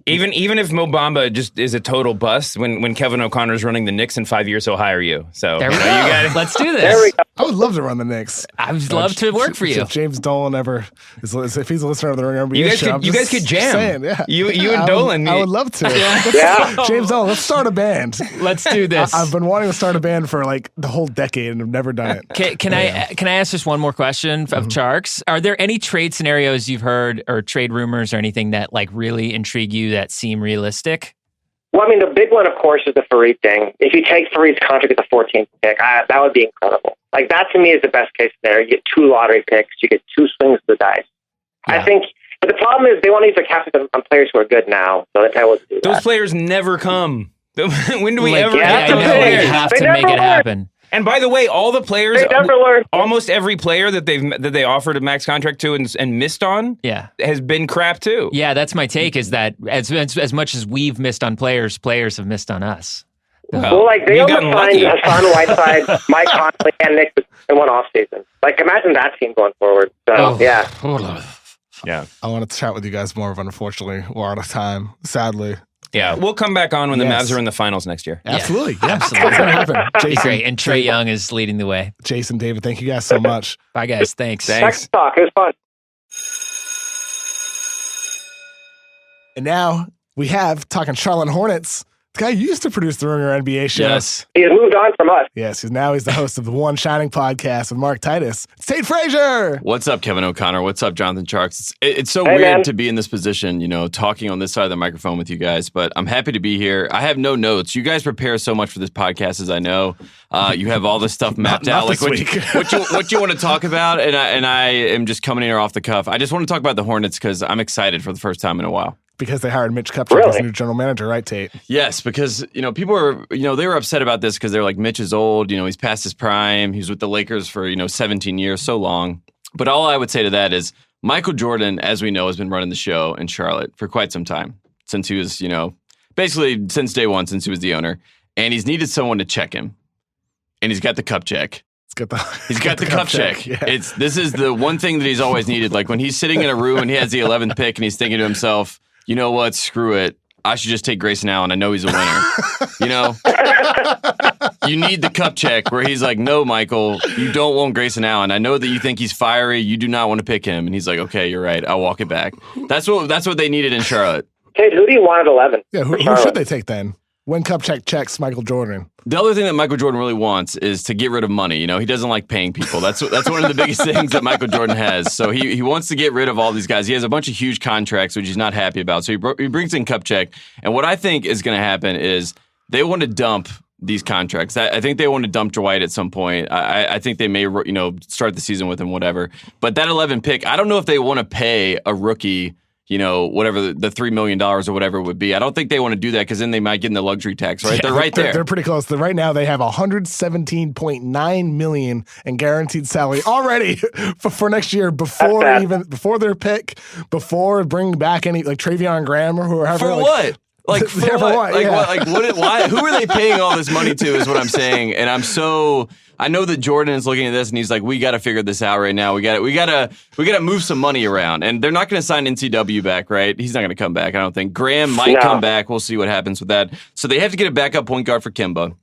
Even if Mo Bamba just is a total bust, when Kevin O'Connor's running the Knicks in 5 years, he'll hire you. So there we go. Let's do this. There we go. I would love to run the Knicks. I would love to work for you. If James Dolan ever if he's a listener of the Ringer NBA show, you guys could jam. Saying, You and Dolan. I would love to. James Dolan, let's start a band. Let's do this. I've been wanting to start a band for like the whole decade and I've never done it. Can I ask just one more question of Tjarks? Are there any trade scenarios you've heard or trade rumors or anything that like really intrigue you that seem realistic? Well, the big one, of course, is the Fareed thing. If you take Fareed's contract at the 14th pick, that would be incredible. Like, that to me is the best case scenario. You get 2 lottery picks. You get 2 swings of the dice. Yeah. I think, but the problem is they want to use their cap on players who are good now, so that's how we'll do Those that. players never come. When do we ever get them? We have to make it happen. And by the way, all the players, they never learn. Almost every player that they offered a max contract to and missed on, has been crap too. Yeah, that's my take. Is that as much as we've missed on players have missed on us. Well, like they almost signed Hassan Whiteside, Mike Conley, and Nick in one offseason. Like, imagine that team going forward. So yeah. I want to chat with you guys more, but unfortunately, we're out of time. Sadly. Yeah, we'll come back on when the Mavs are in the finals next year. Absolutely. Absolutely. It's going to happen. Jason, great. And Trae Young is leading the way. Jason, David, thank you guys so much. Bye, guys. Thanks. Thanks. Talk. It was fun. And now we have talking Charlotte Hornets. The guy used to produce the Ringer NBA show. Yes. He has moved on from us. Yes, he's the host of the One Shining podcast with Mark Titus. It's Tate Frazier. What's up, Kevin O'Connor? What's up, Jonathan Tjarks? It's so weird to be in this position, talking on this side of the microphone with you guys, but I'm happy to be here. I have no notes. You guys prepare so much for this podcast, as I know. You have all this stuff mapped out, like what you want to talk about, and I am just coming in here off the cuff. I just want to talk about the Hornets because I'm excited for the first time in a while. Because they hired Mitch Kupchak as new general manager, right, Tate? Yes, because, people are, they were upset about this because they're like, Mitch is old, he's past his prime. He's with the Lakers for, 17 years, so long. But all I would say to that is Michael Jordan, as we know, has been running the show in Charlotte for quite some time. Since he was, basically since day one, since he was the owner. And he's needed someone to check him. And he's got the cup check. He's got the cup check. Yeah. This is the one thing that he's always needed. Like when he's sitting in a room and he has the 11th pick and he's thinking to himself, you know what? Screw it. I should just take Grayson Allen. I know he's a winner. You need the cup check where he's like, no, Michael, you don't want Grayson Allen. I know that you think he's fiery. You do not want to pick him. And he's like, okay, you're right. I'll walk it back. That's what they needed in Charlotte. Kate, who do you want at 11? Yeah, who should they take then? When Kupchak checks Michael Jordan. The other thing that Michael Jordan really wants is to get rid of money. He doesn't like paying people. That's one of the biggest things that Michael Jordan has. So he wants to get rid of all these guys. He has a bunch of huge contracts, which he's not happy about. So he brings in Kupchak. And what I think is going to happen is they want to dump these contracts. I think they want to dump Dwight at some point. I think they may, start the season with him, whatever. But that 11 pick, I don't know if they want to pay a rookie, whatever the $3 million or whatever it would be. I don't think they want to do that because then they might get in the luxury tax, right? They're right there. They're pretty close. Right now they have $117.9 million in guaranteed salary already for next year before their pick, before bringing back any like Travion Graham or whoever. For what? Like, for what? Why? Who are they paying all this money to is what I'm saying. And I know that Jordan is looking at this and he's like, we got to figure this out right now. We got to move some money around. And they're not going to sign NCW back, right? He's not going to come back, I don't think. Graham might come back. We'll see what happens with that. So they have to get a backup point guard for Kemba.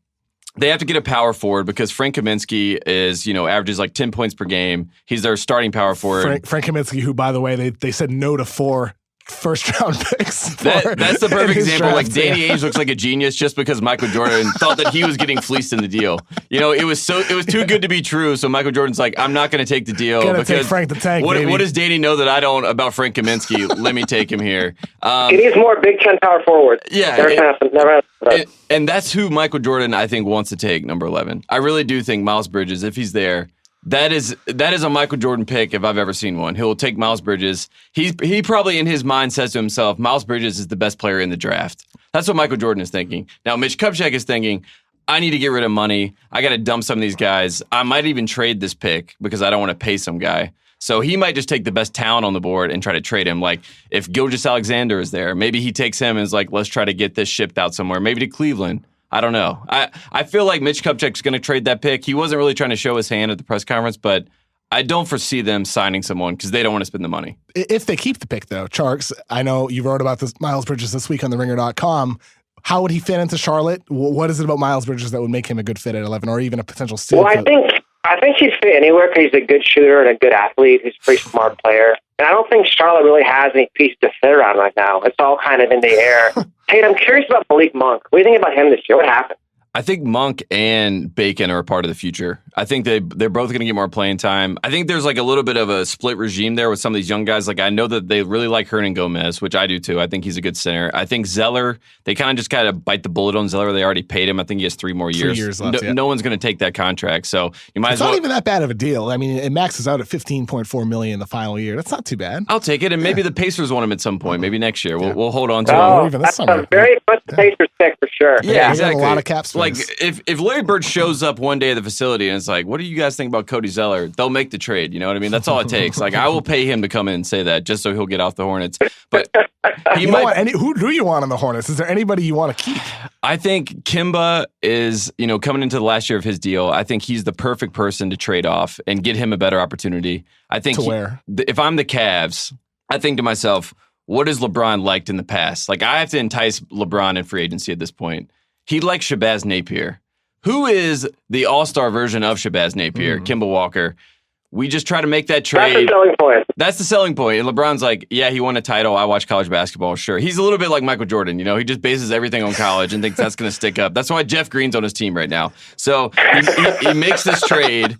They have to get a power forward because Frank Kaminsky is, averages like 10 points per game. He's their starting power forward. Frank Kaminsky, who, by the way, they said no to 4 first-round picks. That's the perfect example. Like, Danny Ainge looks like a genius just because Michael Jordan thought that he was getting fleeced in the deal. It was too good to be true. So Michael Jordan's like, I'm not going to take the deal. Take Frank the Tank, what does Danny know that I don't about Frank Kaminsky? Let me take him here. He needs more Big Ten power forward. Yeah. Never happened. And that's who Michael Jordan, I think, wants to take, number 11. I really do think Miles Bridges, if he's there, that is a Michael Jordan pick if I've ever seen one. He'll take Miles Bridges. He probably in his mind says to himself, Miles Bridges is the best player in the draft. That's what Michael Jordan is thinking. Now, Mitch Kupchak is thinking, I need to get rid of money. I got to dump some of these guys. I might even trade this pick because I don't want to pay some guy. So he might just take the best talent on the board and try to trade him. Like, if Gilgeous-Alexander is there, maybe he takes him and is like, let's try to get this shipped out somewhere, maybe to Cleveland. I don't know. I feel like Mitch Kupchak's going to trade that pick. He wasn't really trying to show his hand at the press conference, but I don't foresee them signing someone because they don't want to spend the money. If they keep the pick, though, Tjarks, I know you wrote about this Miles Bridges this week on TheRinger.com. How would he fit into Charlotte? What is it about Miles Bridges that would make him a good fit at 11 or even a potential steal? Well, I think he'd fit anywhere because he's a good shooter and a good athlete. He's a pretty smart player. And I don't think Charlotte really has any piece to fit around right now. It's all kind of in the air. Tate, I'm curious about Malik Monk. What do you think about him this year? What happened? I think Monk and Bacon are a part of the future. I think they're both going to get more playing time. I think there's like a little bit of a split regime there with some of these young guys. Like, I know that they really like Hernan Gomez, which I do too. I think he's a good center. I think Zeller, they kind of bite the bullet on Zeller. They already paid him. I think he has 3 more years. 3 years left, No one's going to take that contract. So you might as well. It's not even that bad of a deal. I mean, it maxes out at $15.4 million in the final year. That's not too bad. I'll take it. And maybe the Pacers want him at some point. Maybe next year. We'll hold on to him. Oh, that's a very good Pacers pick for sure. Yeah, exactly. A lot of cap space. Like, if Larry Bird shows up one day at the facility and it's like, what do you guys think about Cody Zeller? They'll make the trade. You know what I mean? That's all it takes. Like, I will pay him to come in and say that just so he'll get off the Hornets. But who do you want on the Hornets? Is there anybody you want to keep? I think Kemba is, coming into the last year of his deal, I think he's the perfect person to trade off and get him a better opportunity. I think if I'm the Cavs, I think to myself, what has LeBron liked in the past? Like, I have to entice LeBron in free agency at this point. He likes Shabazz Napier. Who is the all-star version of Shabazz Napier? Kemba Walker. We just try to make that trade. That's the selling point. That's the selling point. And LeBron's like, yeah, he won a title. I watch college basketball. Sure. He's a little bit like Michael Jordan. He just bases everything on college and thinks that's going to stick up. That's why Jeff Green's on his team right now. So he makes this trade.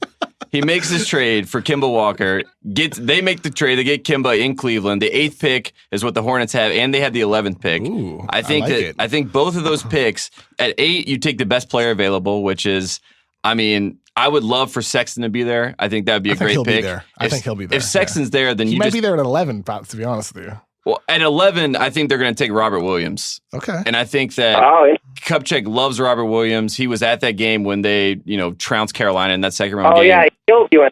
He makes this trade for Kemba Walker. They make the trade. They get Kemba in Cleveland. The 8th pick is what the Hornets have, and they had the 11th pick. Ooh, I think both of those picks, at 8, you take the best player available, which is, I would love for Sexton to be there. I think that would be a great pick. I think he'll be there. If Sexton's there, then he might be there at 11, to be honest with you. Well, at 11, I think they're going to take Robert Williams. Okay. And I think that Kupchak loves Robert Williams. He was at that game when they, trounced Carolina in that second round game. Oh, yeah, he killed you.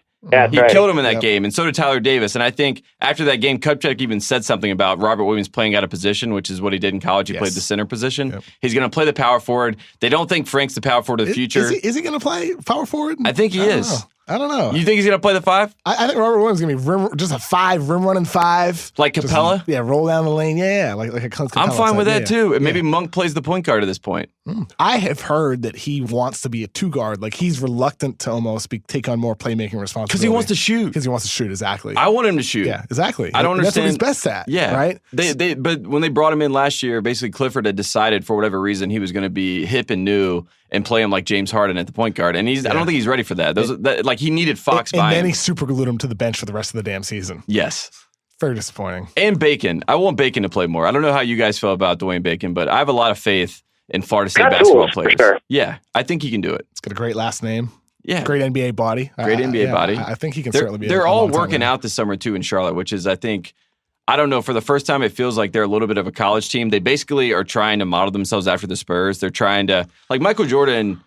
He killed him in that game, and so did Tyler Davis. And I think after that game, Kupchak even said something about Robert Williams playing out of position, which is what he did in college. He played the center position. Yep. He's going to play the power forward. They don't think Frank's the power forward of the future. Is he going to play power forward? I think he is. I don't know. You think he's going to play the 5? I think Robert Williams is going to be just a 5, rim running 5. Like Capella? Roll down the lane. Yeah, like a Capella. I'm fine with that too. And maybe Monk plays the point guard at this point. I have heard that he wants to be a 2 guard. Like, he's reluctant to almost take on more playmaking responsibility. Because he wants to shoot. Because he wants to shoot, exactly. I want him to shoot. Yeah, exactly. I don't understand. That's what he's best at. Yeah. Right? But when they brought him in last year, basically Clifford had decided for whatever reason he was going to be hip and new and play him like James Harden at the point guard. And I don't think he's ready for that. He needed Fox by him. And then he super glued him to the bench for the rest of the damn season. Yes. Very disappointing. And Bacon. I want Bacon to play more. I don't know how you guys feel about Dwayne Bacon, but I have a lot of faith and Florida State Got basketball tools, for players. sure. Yeah, I think he can do it. He's got a great last name. Yeah, Great NBA body. Great NBA body. I think he can they're, certainly be. They're a all long-time working winner. out this summer too in Charlotte, which is, I think, I don't know. For the first time, it feels like they're a little bit of a college team. They basically are trying to model themselves after the Spurs. They're trying to, like, Michael Jordan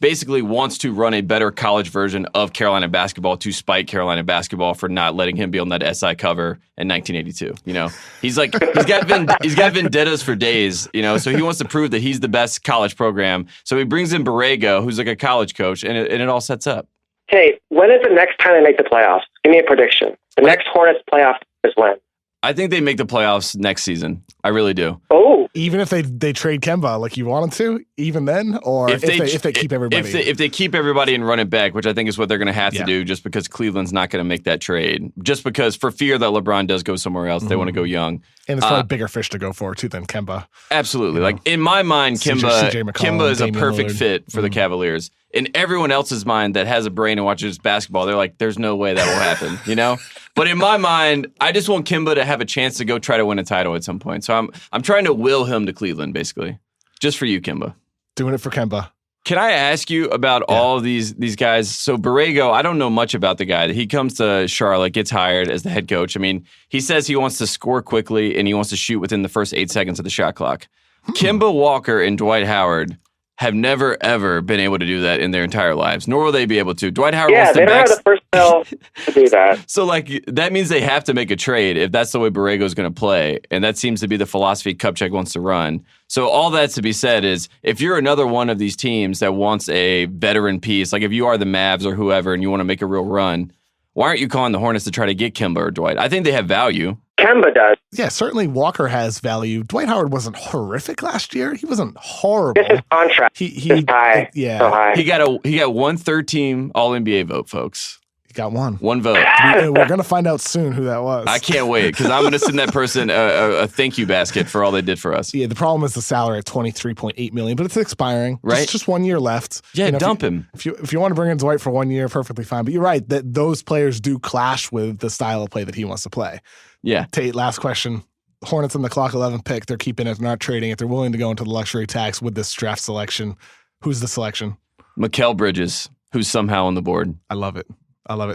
basically wants to run a better college version of Carolina basketball to spite Carolina basketball for not letting him be on that SI cover in 1982. You know, he's got vendettas for days. You know, so he wants to prove that he's the best college program. So he brings in Borrego, who's like a college coach, and it all sets up. Hey, when is the next time they make the playoffs? Give me a prediction. The next Hornets playoff is when? I think they make the playoffs next season. I really do. Oh, Even if they trade Kemba like you wanted to, even then, or if they keep everybody. If they keep everybody and run it back, which I think is what they're going to have to Yeah. do, just because Cleveland's not going to make that trade, just because for fear that LeBron does go somewhere else, they want to go young. and it's probably bigger fish to go for too than Kemba. Absolutely. Like in my mind, CJ McCollum, Kemba is a Damian perfect Lillard. fit for the Cavaliers. In everyone else's mind that has a brain and watches basketball, they're like, there's no way that will happen, you know? But in my mind, I just want Kemba to have a chance to go try to win a title at some point. So I'm trying to will him to Cleveland, basically. Just for you, Kemba. Doing it for Kemba. Can I ask you about all of these guys? So Borrego, I don't know much about the guy. He comes to Charlotte, gets hired as the head coach. I mean, he says he wants to score quickly and he wants to shoot within the first 8 seconds of the shot clock. Kemba Walker and Dwight Howard have never, ever been able to do that in their entire lives, nor will they be able to. Dwight Howard yeah, wants to they don't have the personnel to do that. So, like, that means they have to make a trade if that's the way Borrego is going to play. And that seems to be the philosophy Kupchak wants to run. So all that to be said is, if you're another one of these teams that wants a veteran piece, like if you are the Mavs or whoever and you want to make a real run, why aren't you calling the Hornets to try to get Kemba or Dwight? I think they have value. Kemba does. Yeah, certainly Walker has value. Dwight Howard wasn't horrific last year. He wasn't horrible. Just his contract He is high. yeah, So high. He got one third team All NBA vote, folks. he got one. One vote. We're gonna find out soon who that was. I can't wait because I'm going to send that person a thank you basket for all they did for us. Yeah, the problem is the salary at $23.8 million, but it's expiring. Right. Just 1 year left. Yeah, You know, dump him. If you want to bring in Dwight for 1 year, perfectly fine. But you're right that those players do clash with the style of play that he wants to play. Yeah. Tate, last question. Hornets in the clock 11 pick. They're keeping it, not trading it. They're willing to go into the luxury tax with this draft selection. Who's the selection? Mikal Bridges, who's somehow on the board. I love it.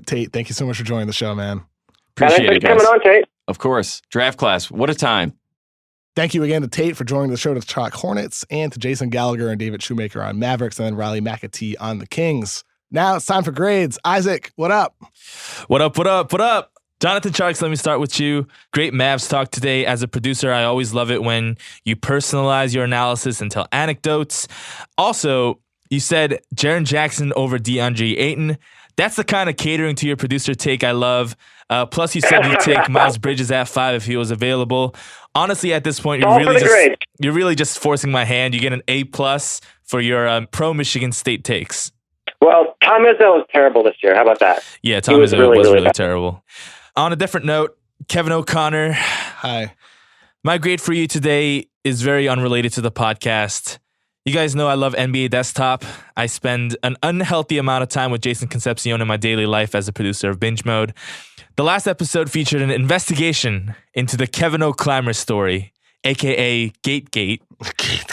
Tate, thank you so much for joining the show, man. Appreciate it, guys. coming on, Tate. Of course. Draft class. What a time. Thank you again to Tate for joining the show, to Charlotte Hornets, and to Jason Gallagher and David Shoemaker on Mavericks, and then Riley McAtee on the Kings. Now it's time for grades. Isaac, what up? What up? Jonathan Tjarks, let me start with you. Great Mavs talk today. As a producer, I always love it when you personalize your analysis and tell anecdotes. Also, you said Jaren Jackson over DeAndre Ayton. That's the kind of catering to your producer take I love. Plus, you said you'd take Miles Bridges at 5 if he was available. Honestly, at this point, you're really just forcing my hand. You get an A+ for your pro Michigan State takes. Well, Tom Izzo was terrible this year. How about that? Yeah, Tom was Izzo really, was really really bad. terrible. On a different note, Kevin O'Connor. Hi. My grade for you today is very unrelated to the podcast. You guys know I love NBA Desktop. I spend an unhealthy amount of time with Jason Concepcion in my daily life as a producer of Binge Mode. The last episode featured an investigation into the Kevin O'Connor story, aka Gate.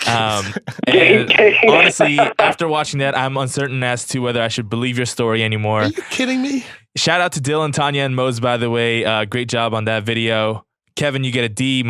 And honestly, after watching that, I'm uncertain as to whether I should believe your story anymore. Are you kidding me? Shout out to Dylan, Tanya, and Mose, by the way. Great job on that video. Kevin, you get a D-.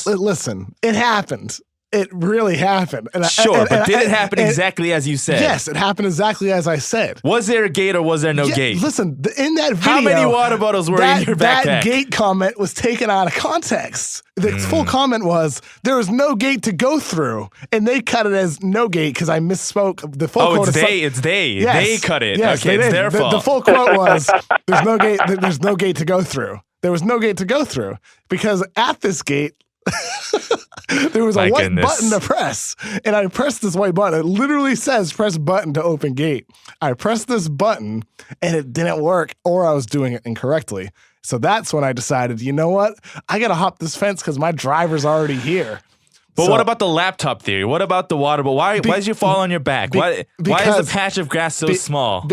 Listen, it happened. It really happened. And But did it happen exactly as you said? Yes, it happened exactly as I said. Was there a gate or was there no gate? Listen, in that video, How many water bottles were in your backpack? That gate comment was taken out of context. The full comment was, there was no gate to go through. And they cut it as no gate because I misspoke. The full quote it's they. Yes, They cut it. Yes, okay, they it's did. their fault. The full quote was, there's no gate to go through. There was no gate to go through because at this gate, there was a white button to press, and I pressed this white button. It literally says press button to open gate. I pressed this button and it didn't work, or I was doing it incorrectly. So that's when I decided, you know what? I got to hop this fence because my driver's already here. But what about the laptop theory? What about the water bottle? Why did you fall on your back? Why is the patch of grass so small?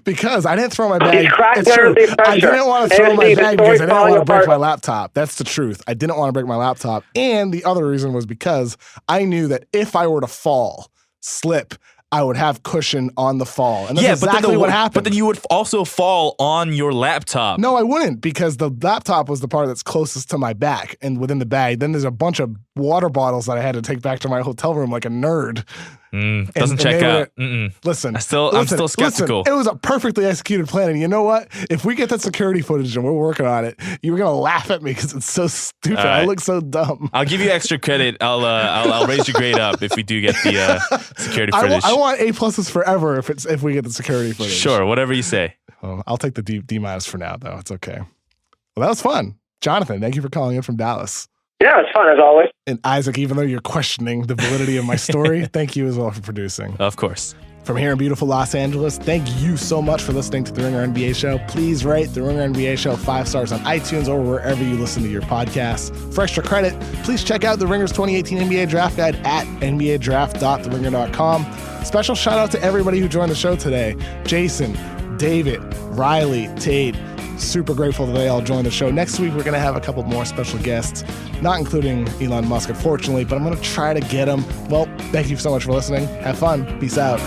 Because I didn't throw my bag. He's cracked It's true. under the pressure. I didn't want to throw And my Steve, the bag because story's I didn't falling want to break apart. my laptop. That's the truth. I didn't want to break my laptop. And the other reason was because I knew that if I were to slip, I would have cushion on the fall. And that's exactly what happened. But then you would also fall on your laptop. No, I wouldn't, because the laptop was the part that's closest to my back and within the bag. Then there's a bunch of water bottles that I had to take back to my hotel room like a nerd. Doesn't check out. Listen, I'm still skeptical. Listen, it was a perfectly executed plan. And you know what? If we get that security footage and we're working on it, you're going to laugh at me because it's so stupid. All right. I look so dumb. I'll give you extra credit. I'll raise your grade up if we do get the security footage. I want A+ forever if we get the security footage. Sure, whatever you say. Oh, I'll take the D- for now, though. It's okay. Well, that was fun. Jonathan, thank you for calling in from Dallas. Yeah, it's fun as always. And Isaac, even though you're questioning the validity of my story, thank you as well for producing. Of course. From here in beautiful Los Angeles, thank you so much for listening to The Ringer NBA Show. Please rate The Ringer NBA Show 5 stars on iTunes or wherever you listen to your podcasts. For extra credit, please check out The Ringer's 2018 NBA Draft Guide at nbadraft.theringer.com. Special shout out to everybody who joined the show today. Jason, David, Riley, Tate. Super grateful that they all joined the show. Next week, we're going to have a couple more special guests, not including Elon Musk, unfortunately, but I'm going to try to get them. Well, thank you so much for listening. Have fun. Peace out.